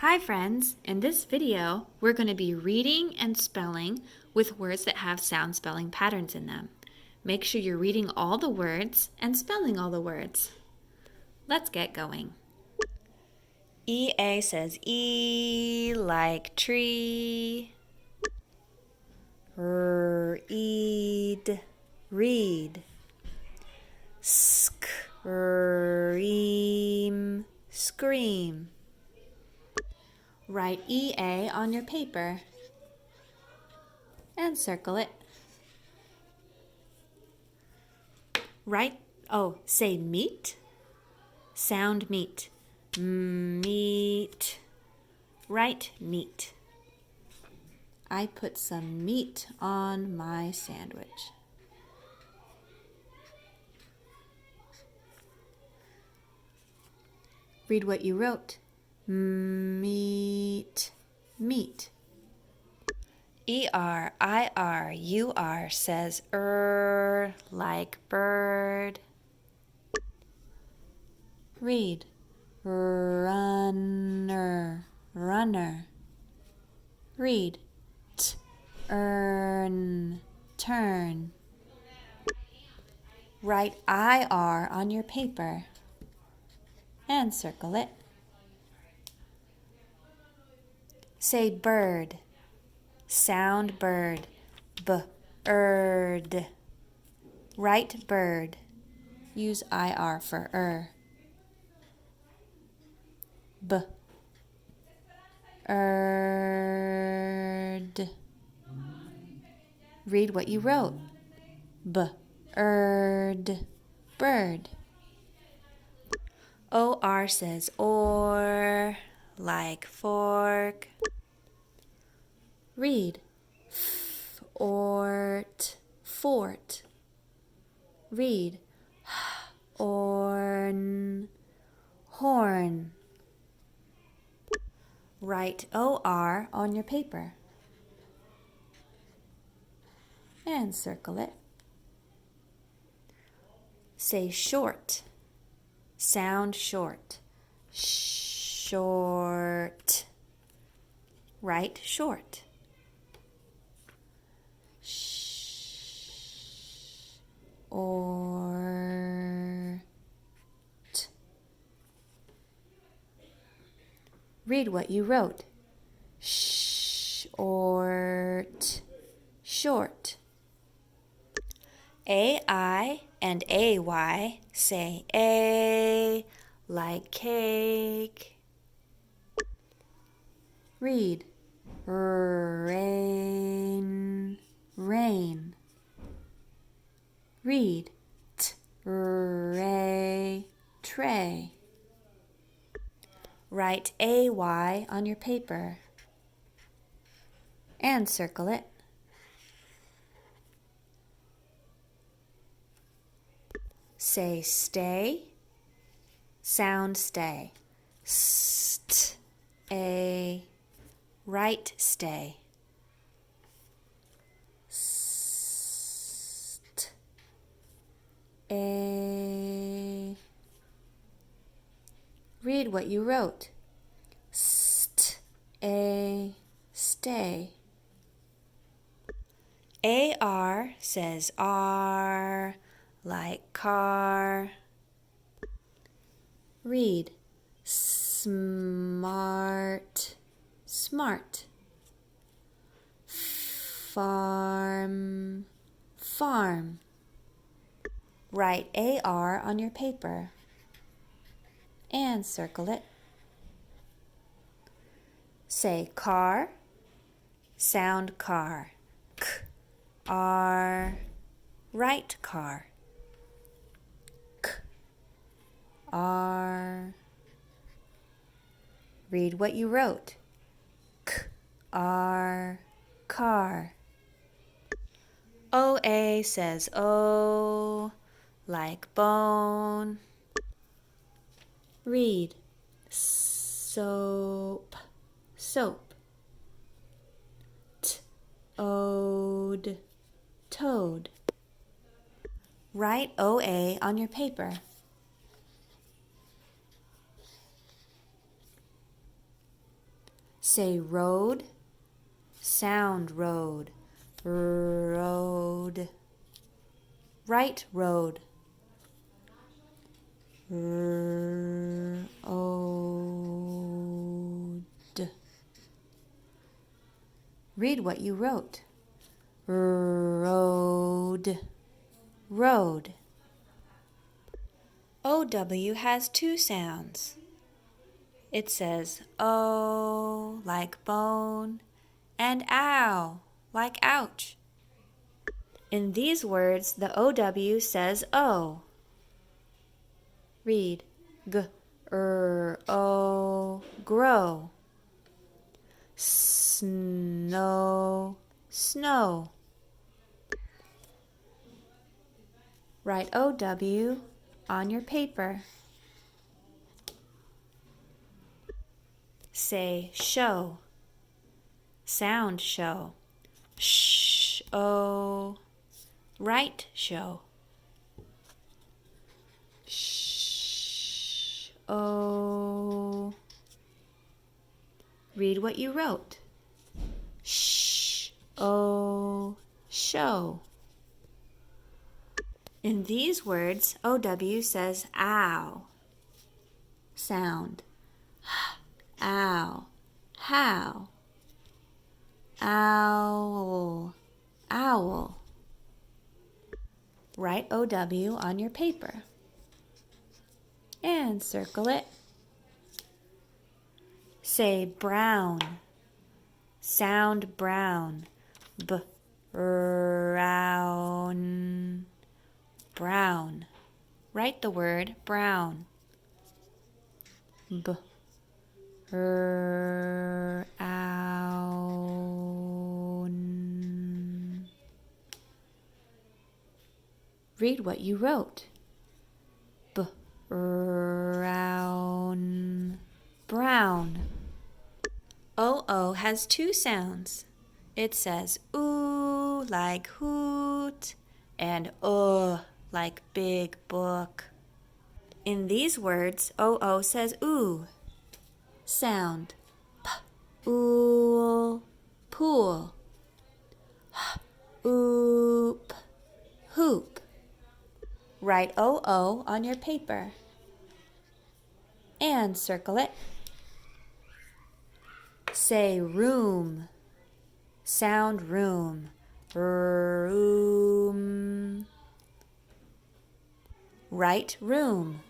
Hi friends! In this video, we're going to be reading and spelling with words that have sound spelling patterns in them. Make sure you're reading all the words and spelling all the words. Let's get going. EA says E like tree. Eed, read. Scream, scream. Write EA on your paper and circle it. Say meat. Sound meat. Meat. Write meat. I put some meat on my sandwich. Read what you wrote. Meat. Meat. ERIRUR says like bird. Read. Runner. Runner. Read. Earn. Turn. Write IR on your paper and circle it. Say bird. Sound bird. Bird. Write bird. Use IR for Bird. Read what you wrote. Bird. Bird. OR says or, like fork. Read. Fort. Fort. Read. Horn. Horn. Write OR on your paper and circle it. Say short. Sound short. Short. Write short. Or. Read what you wrote. Short. Short. AI and AY say A like cake. Read. Rain. Rain. Read. Tray. Tray. Write AY on your paper and circle it. Say stay. Sound stay. A. Write stay. A. Read what you wrote. A. Stay. AR says R like car. Read. Smart. Smart. Farm. Farm. Write AR on your paper and circle it. Say car. Sound car. R. Write car. R. Read what you wrote. R. Car. OA says O like bone. Read. Soap. Soap. Toad. Toad. Write OA on your paper. Say road, sound road, road. Write road, road. Read what you wrote. Road, road. OW has two sounds. It says O like bone and ow like ouch. In these words, the OW says O. Read o, grow. Snow, snow. Write OW on your paper. Say show, sound show. O, write show. O. Read what you wrote. O, show. In these words, OW says ow. Sound. Ow. How. Owl. Owl. Write OW on your paper and circle it. Say brown. Sound brown. Brown. Brown. Write the word brown. Brown. Read what you wrote. Brown. Brown. OO has two sounds. It says ooh like hoot and like big book. In these words, OO says ooh. Sound. Ool, pool. Oop, hoop. Write OO on your paper and circle it. Say room. Sound room. Room. Write room.